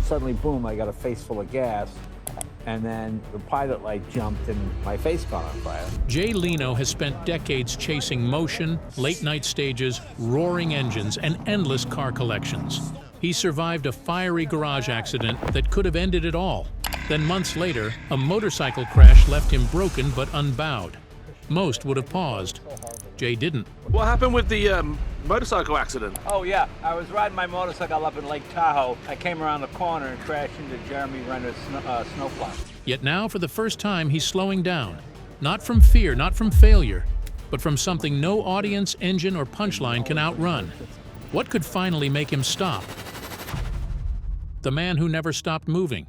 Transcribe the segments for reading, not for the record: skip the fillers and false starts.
then suddenly, boom, I got a face full of gas. And then the pilot light jumped and my face caught on fire. Jay Leno has spent decades chasing motion, late-night stages, roaring engines, and endless car collections. He survived a fiery garage accident that could have ended it all. Then months later, a motorcycle crash left him broken but unbowed. Most would have paused. Jay didn't. What happened with the motorcycle accident? Oh yeah, I was riding my motorcycle up in Lake Tahoe. I came around the corner and crashed into Jeremy Renner's snowplow. Yet now, for the first time, he's slowing down. Not from fear, not from failure, but from something no audience, engine, or punchline can outrun. What could finally make him stop? The man who never stopped moving.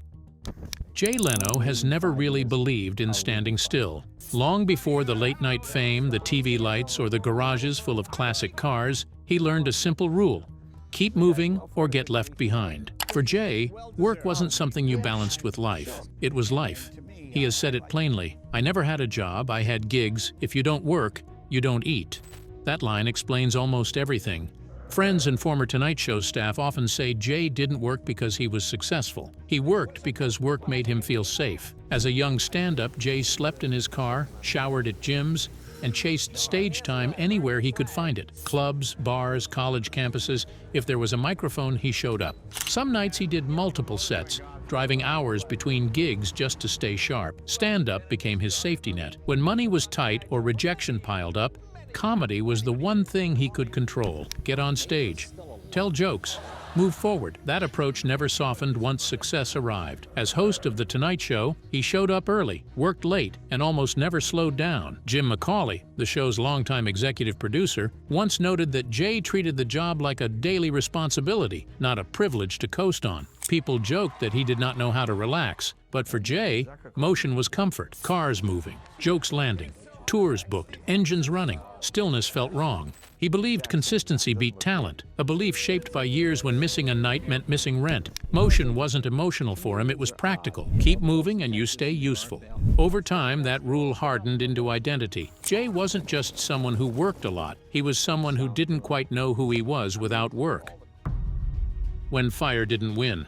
Jay Leno has never really believed in standing still. Long before the late-night fame, the TV lights, or the garages full of classic cars, he learned a simple rule: keep moving or get left behind. For Jay, work wasn't something you balanced with life. It was life. He has said it plainly: I never had a job, I had gigs. If you don't work, you don't eat. That line explains almost everything. Friends and former Tonight Show staff often say Jay didn't work because he was successful. He worked because work made him feel safe. As a young stand-up, Jay slept in his car, showered at gyms, and chased stage time anywhere he could find it. Clubs, bars, college campuses. If there was a microphone, he showed up. Some nights he did multiple sets, driving hours between gigs just to stay sharp. Stand-up became his safety net. When money was tight or rejection piled up, comedy was the one thing he could control. Get on stage, tell jokes, move forward. That approach never softened once success arrived. As host of The Tonight Show, he showed up early, worked late, and almost never slowed down. Jim McCawley, the show's longtime executive producer, once noted that Jay treated the job like a daily responsibility, not a privilege to coast on. People joked that he did not know how to relax, but for Jay, motion was comfort. Cars moving, jokes landing, tours booked, engines running. Stillness felt wrong. He believed consistency beat talent, a belief shaped by years when missing a night meant missing rent. Motion wasn't emotional for him, it was practical. Keep moving and you stay useful. Over time, that rule hardened into identity. Jay wasn't just someone who worked a lot, he was someone who didn't quite know who he was without work. When fire didn't win.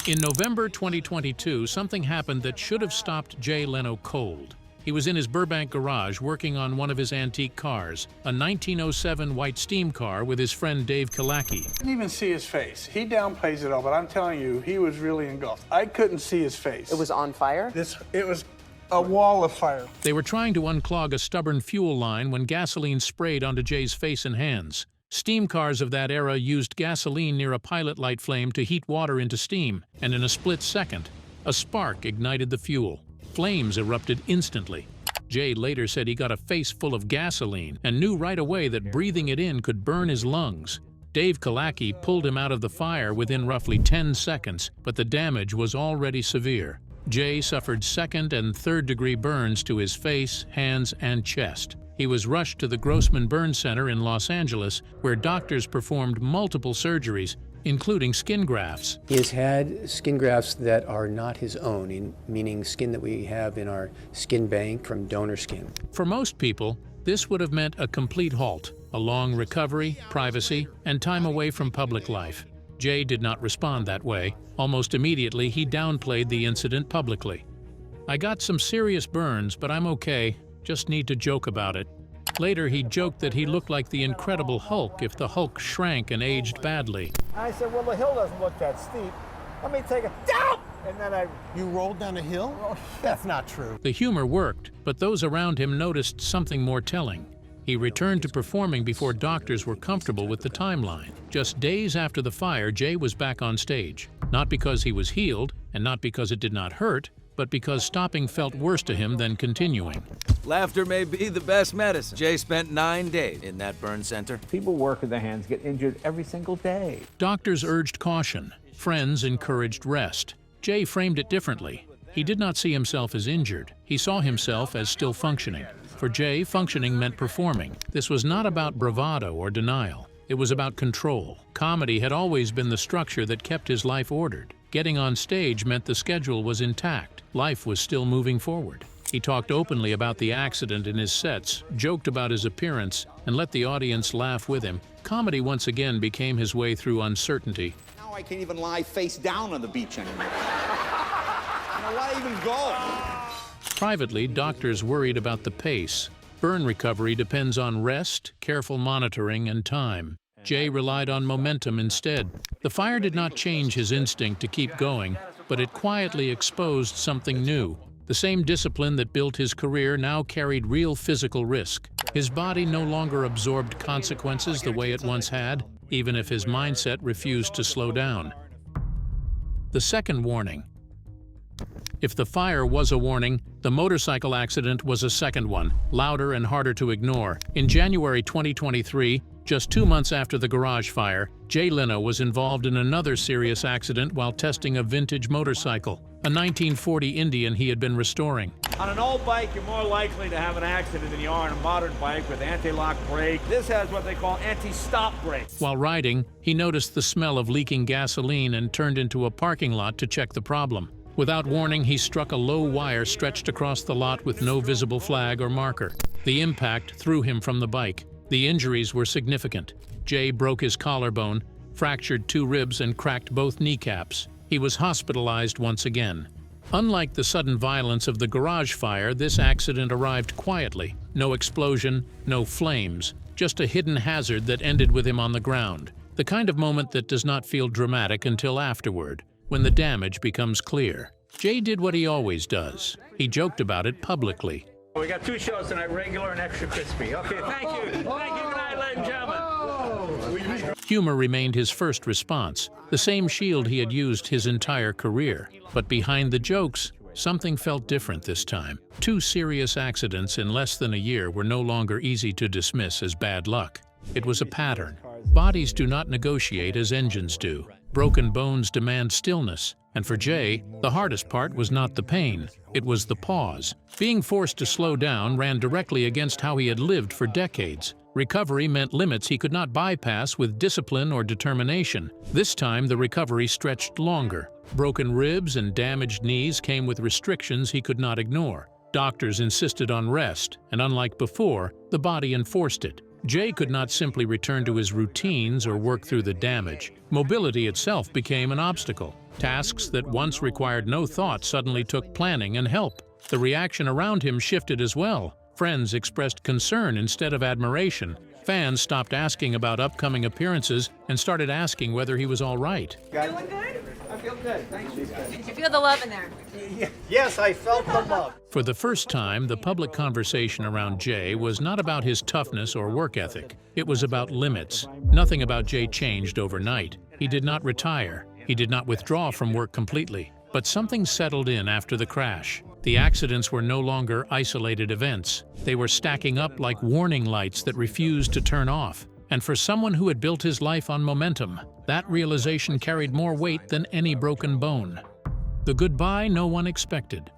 In November 2022, something happened that should have stopped Jay Leno cold. He was in his Burbank garage working on one of his antique cars, a 1907 white steam car with his friend Dave Kalaki. I didn't even see his face. He downplays it all, but I'm telling you, he was really engulfed. I couldn't see his face. It was on fire? It was a wall of fire. They were trying to unclog a stubborn fuel line when gasoline sprayed onto Jay's face and hands. Steam cars of that era used gasoline near a pilot light flame to heat water into steam, and in a split second, a spark ignited the fuel. Flames erupted instantly. Jay later said he got a face full of gasoline and knew right away that breathing it in could burn his lungs. Dave Kalaki pulled him out of the fire within roughly 10 seconds, but the damage was already severe. Jay suffered second and third-degree burns to his face, hands, and chest. He was rushed to the Grossman Burn Center in Los Angeles, where doctors performed multiple surgeries, including skin grafts. He has had skin grafts that are not his own, meaning skin that we have in our skin bank from donor skin. For most people, this would have meant a complete halt, a long recovery, privacy, and time away from public life. Jay did not respond that way. Almost immediately, he downplayed the incident publicly. "I got some serious burns, but I'm okay. Just need to joke about it." Later, he joked that he looked like the Incredible Hulk if the Hulk shrank and aged badly. I said, well, the hill doesn't look that steep. Let me take a down! And then You rolled down a hill? Oh, That's not true. The humor worked, but those around him noticed something more telling. He returned to performing before doctors were comfortable with the timeline. Just days after the fire, Jay was back on stage. Not because he was healed, and not because it did not hurt, but because stopping felt worse to him than continuing. Laughter may be the best medicine. Jay spent 9 days in that burn center. people work with their hands, get injured every single day. Doctors urged caution. Friends encouraged rest. Jay framed it differently. He did not see himself as injured. He saw himself as still functioning. For Jay, functioning meant performing. This was not about bravado or denial. It was about control. Comedy had always been the structure that kept his life ordered. Getting on stage meant the schedule was intact. Life was still moving forward. He talked openly about the accident in his sets, joked about his appearance, and let the audience laugh with him. Comedy once again became his way through uncertainty. I can't even lie face down on the beach anymore. Why even go? Privately, doctors worried about the pace. Burn recovery depends on rest, careful monitoring, and time. Jay relied on momentum instead. The fire did not change his instinct to keep going, but it quietly exposed something new. The same discipline that built his career now carried real physical risk. His body no longer absorbed consequences the way it once had, even if his mindset refused to slow down. The second warning. If the fire was a warning, the motorcycle accident was a second one, louder and harder to ignore. In January 2023, just 2 months after the garage fire, Jay Leno was involved in another serious accident while testing a vintage motorcycle, a 1940 Indian he had been restoring. On an old bike, you're more likely to have an accident than you are on a modern bike with anti-lock brake. This has what they call anti-stop brake. While riding, he noticed the smell of leaking gasoline and turned into a parking lot to check the problem. Without warning, he struck a low wire stretched across the lot with no visible flag or marker. The impact threw him from the bike. The injuries were significant. Jay broke his collarbone, fractured 2 ribs, and cracked both kneecaps. He was hospitalized once again. Unlike the sudden violence of the garage fire, this accident arrived quietly. No explosion, no flames, just a hidden hazard that ended with him on the ground. The kind of moment that does not feel dramatic until afterward, when the damage becomes clear. Jay did what he always does. He joked about it publicly. We got 2 shows tonight, regular and extra crispy. Okay, thank you. Thank you. Good night, ladies and gentlemen. Humor remained his first response, the same shield he had used his entire career. But behind the jokes, something felt different this time. 2 serious accidents in less than a year were no longer easy to dismiss as bad luck. It was a pattern. Bodies do not negotiate as engines do. Broken bones demand stillness. And for Jay, the hardest part was not the pain, it was the pause. Being forced to slow down ran directly against how he had lived for decades. Recovery meant limits he could not bypass with discipline or determination. This time, the recovery stretched longer. Broken ribs and damaged knees came with restrictions he could not ignore. Doctors insisted on rest, and unlike before, the body enforced it. Jay could not simply return to his routines or work through the damage. Mobility itself became an obstacle. Tasks that once required no thought suddenly took planning and help. The reaction around him shifted as well. Friends expressed concern instead of admiration. Fans stopped asking about upcoming appearances and started asking whether he was all right. Feeling good? I feel good. Thank you. Did you feel the love in there? Yes, I felt the love. For the first time, the public conversation around Jay was not about his toughness or work ethic. It was about limits. Nothing about Jay changed overnight. He did not retire. He did not withdraw from work completely. But something settled in after the crash. The accidents were no longer isolated events. They were stacking up like warning lights that refused to turn off. And for someone who had built his life on momentum, that realization carried more weight than any broken bone. The goodbye no one expected.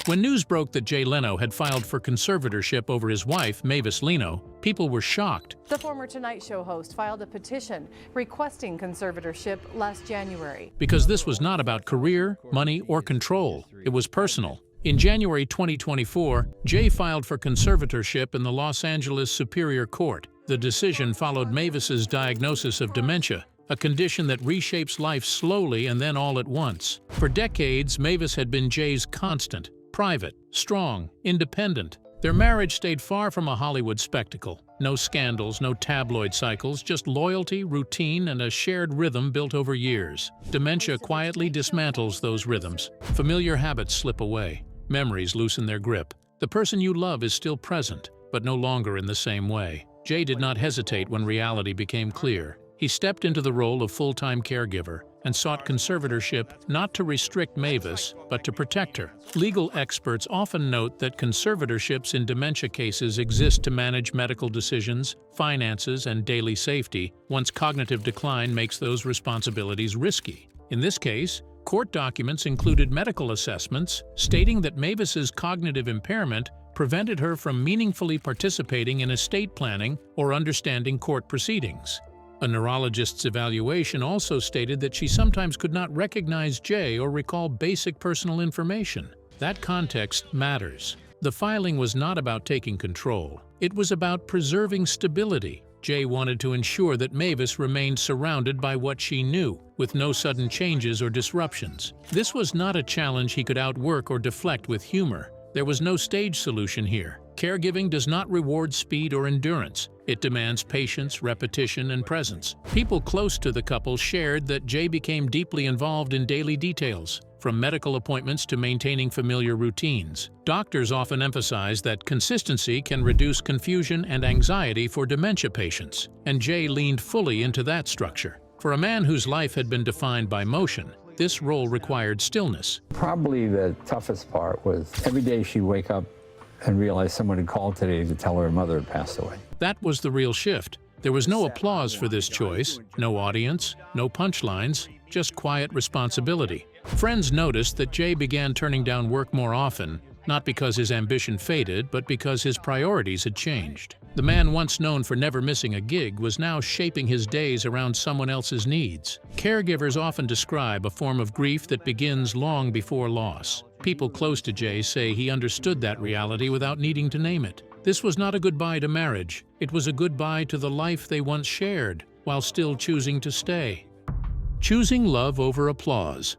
When news broke that Jay Leno had filed for conservatorship over his wife, Mavis Leno, people were shocked. The former Tonight Show host filed a petition requesting conservatorship last January. Because this was not about career, money, or control. It was personal. In January 2024, Jay filed for conservatorship in the Los Angeles Superior Court. The decision followed Mavis's diagnosis of dementia, a condition that reshapes life slowly and then all at once. For decades, Mavis had been Jay's constant. Private, strong, independent. Their marriage stayed far from a Hollywood spectacle. No scandals, no tabloid cycles, just loyalty, routine, and a shared rhythm built over years. Dementia quietly dismantles those rhythms. Familiar habits slip away. Memories loosen their grip. The person you love is still present, but no longer in the same way. Jay did not hesitate when reality became clear. He stepped into the role of full-time caregiver and sought conservatorship not to restrict Mavis, but to protect her. Legal experts often note that conservatorships in dementia cases exist to manage medical decisions, finances, and daily safety, once cognitive decline makes those responsibilities risky. In this case, court documents included medical assessments stating that Mavis's cognitive impairment prevented her from meaningfully participating in estate planning or understanding court proceedings. A neurologist's evaluation also stated that she sometimes could not recognize Jay or recall basic personal information. That context matters. The filing was not about taking control. It was about preserving stability. Jay wanted to ensure that Mavis remained surrounded by what she knew, with no sudden changes or disruptions. This was not a challenge he could outwork or deflect with humor. There was no stage solution here. Caregiving does not reward speed or endurance. It demands patience, repetition, and presence. People close to the couple shared that Jay became deeply involved in daily details, from medical appointments to maintaining familiar routines. Doctors often emphasize that consistency can reduce confusion and anxiety for dementia patients, and Jay leaned fully into that structure. For a man whose life had been defined by motion, this role required stillness. Probably the toughest part was every day she'd wake up and realize someone had called today to tell her mother had passed away. That was the real shift. There was no applause for this choice, no audience, no punchlines, just quiet responsibility. Friends noticed that Jay began turning down work more often, not because his ambition faded, but because his priorities had changed. The man once known for never missing a gig was now shaping his days around someone else's needs. Caregivers often describe a form of grief that begins long before loss. People close to Jay say he understood that reality without needing to name it. This was not a goodbye to marriage. It was a goodbye to the life they once shared, while still choosing to stay. Choosing love over applause.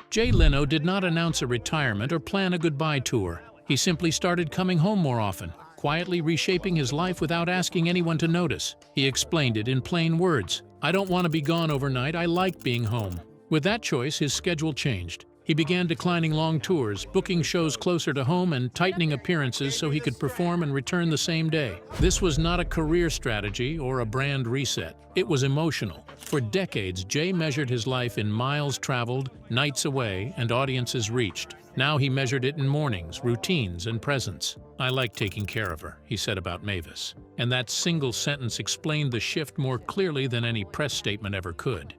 Jay Leno did not announce a retirement or plan a goodbye tour. He simply started coming home more often, quietly reshaping his life without asking anyone to notice. He explained it in plain words. "I don't want to be gone overnight. I like being home." With that choice, his schedule changed. He began declining long tours, booking shows closer to home, and tightening appearances so he could perform and return the same day. This was not a career strategy or a brand reset. It was emotional. For decades, Jay measured his life in miles traveled, nights away, and audiences reached. Now he measured it in mornings, routines, and presence. "I like taking care of her," he said about Mavis. And that single sentence explained the shift more clearly than any press statement ever could.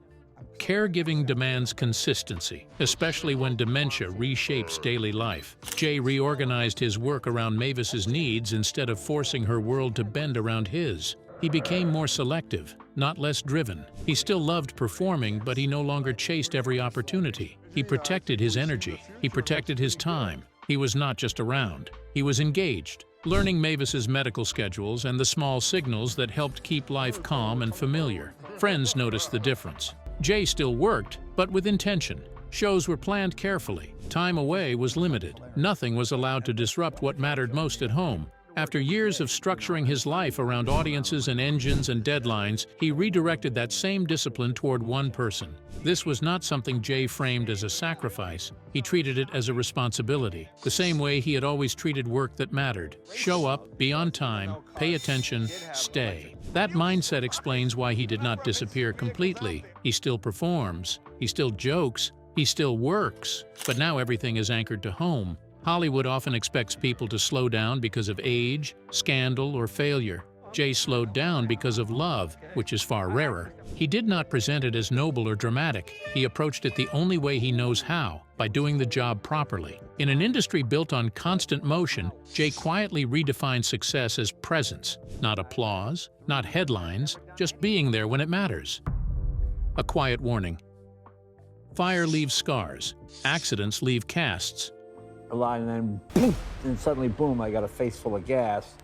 Caregiving demands consistency, especially when dementia reshapes daily life. Jay reorganized his work around Mavis's needs instead of forcing her world to bend around his. He became more selective, not less driven. He still loved performing, but he no longer chased every opportunity. He protected his energy. He protected his time. He was not just around. He was engaged, learning Mavis's medical schedules and the small signals that helped keep life calm and familiar. Friends noticed the difference. Jay still worked, but with intention. Shows were planned carefully. Time away was limited. Nothing was allowed to disrupt what mattered most at home. After years of structuring his life around audiences and engines and deadlines, he redirected that same discipline toward one person. This was not something Jay framed as a sacrifice. He treated it as a responsibility, the same way he had always treated work that mattered. Show up, be on time, pay attention, stay. That mindset explains why he did not disappear completely. He still performs, he still jokes, he still works, but now everything is anchored to home. Hollywood often expects people to slow down because of age, scandal, or failure. Jay slowed down because of love, which is far rarer. He did not present it as noble or dramatic. He approached it the only way he knows how, by doing the job properly. In an industry built on constant motion, Jay quietly redefined success as presence, not applause, not headlines, just being there when it matters. A quiet warning. Fire leaves scars. Accidents leave casts. A lot, and then boom, and suddenly boom, I got a face full of gas,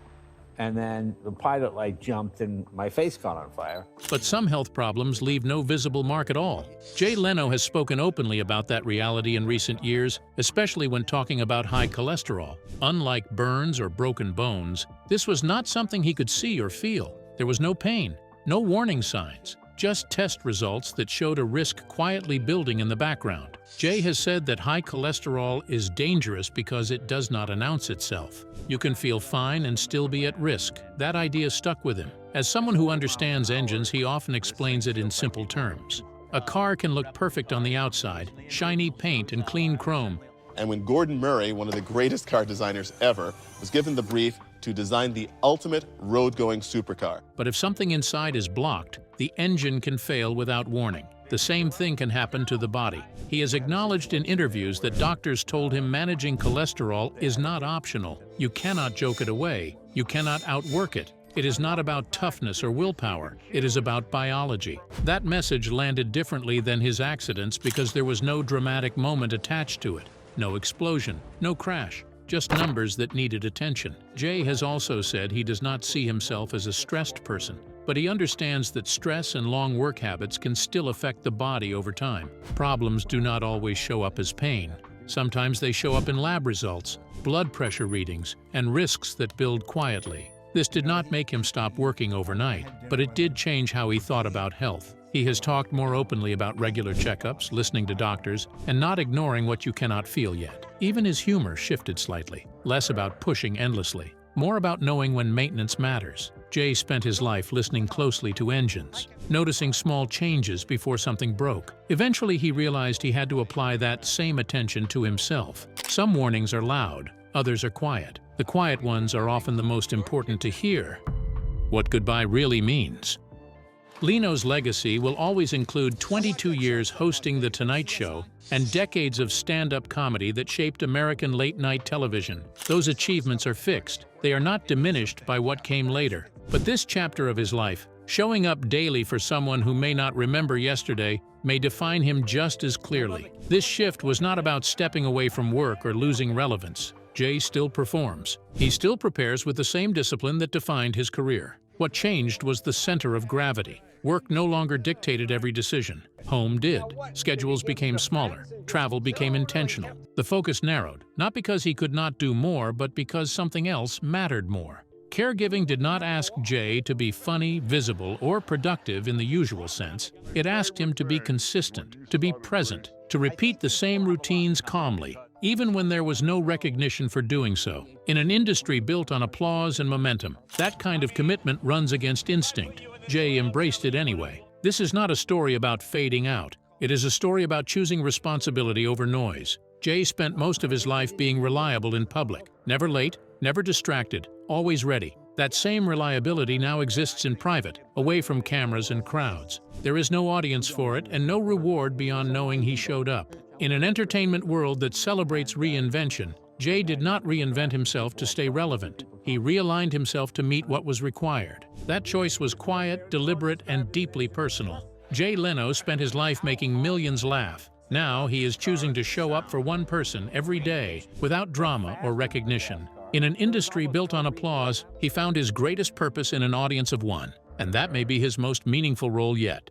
and then the pilot light jumped and my face caught on fire. But some health problems leave no visible mark at all. Jay Leno has spoken openly about that reality in recent years, especially when talking about high cholesterol. Unlike burns or broken bones, this was not something he could see or feel. There was no pain, no warning signs, just test results that showed a risk quietly building in the background. Jay has said that high cholesterol is dangerous because it does not announce itself. You can feel fine and still be at risk. That idea stuck with him. As someone who understands engines, he often explains it in simple terms. A car can look perfect on the outside, shiny paint and clean chrome. And when Gordon Murray, one of the greatest car designers ever, was given the brief to design the ultimate road-going supercar. But if something inside is blocked, the engine can fail without warning. The same thing can happen to the body. He has acknowledged in interviews that doctors told him managing cholesterol is not optional. You cannot joke it away. You cannot outwork it. It is not about toughness or willpower. It is about biology. That message landed differently than his accidents because there was no dramatic moment attached to it. No explosion, no crash, just numbers that needed attention. Jay has also said he does not see himself as a stressed person. but he understands that stress and long work habits can still affect the body over time. Problems do not always show up as pain. Sometimes they show up in lab results, blood pressure readings, and risks that build quietly. This did not make him stop working overnight, but it did change how he thought about health. He has talked more openly about regular checkups, listening to doctors, and not ignoring what you cannot feel yet. Even his humor shifted slightly, less about pushing endlessly, more about knowing when maintenance matters. Jay spent his life listening closely to engines, noticing small changes before something broke. Eventually, he realized he had to apply that same attention to himself. Some warnings are loud, others are quiet. The quiet ones are often the most important to hear. What goodbye really means. Leno's legacy will always include 22 years hosting The Tonight Show and decades of stand-up comedy that shaped American late-night television. Those achievements are fixed. They are not diminished by what came later. But this chapter of his life, showing up daily for someone who may not remember yesterday, may define him just as clearly. This shift was not about stepping away from work or losing relevance. Jay still performs. He still prepares with the same discipline that defined his career. What changed was the center of gravity. Work no longer dictated every decision. Home did. Schedules became smaller. Travel became intentional. The focus narrowed, not because he could not do more, but because something else mattered more. Caregiving did not ask Jay to be funny, visible, or productive in the usual sense. It asked him to be consistent, to be present, to repeat the same routines calmly, even when there was no recognition for doing so. In an industry built on applause and momentum, that kind of commitment runs against instinct. Jay embraced it anyway. This is not a story about fading out. It is a story about choosing responsibility over noise. Jay spent most of his life being reliable in public. Never late, never distracted, always ready. That same reliability now exists in private, away from cameras and crowds. There is no audience for it and no reward beyond knowing he showed up. In an entertainment world that celebrates reinvention, Jay did not reinvent himself to stay relevant. He realigned himself to meet what was required. That choice was quiet, deliberate, and deeply personal. Jay Leno spent his life making millions laugh. Now he is choosing to show up for one person every day without drama or recognition. In an industry built on applause, he found his greatest purpose in an audience of one, and that may be his most meaningful role yet.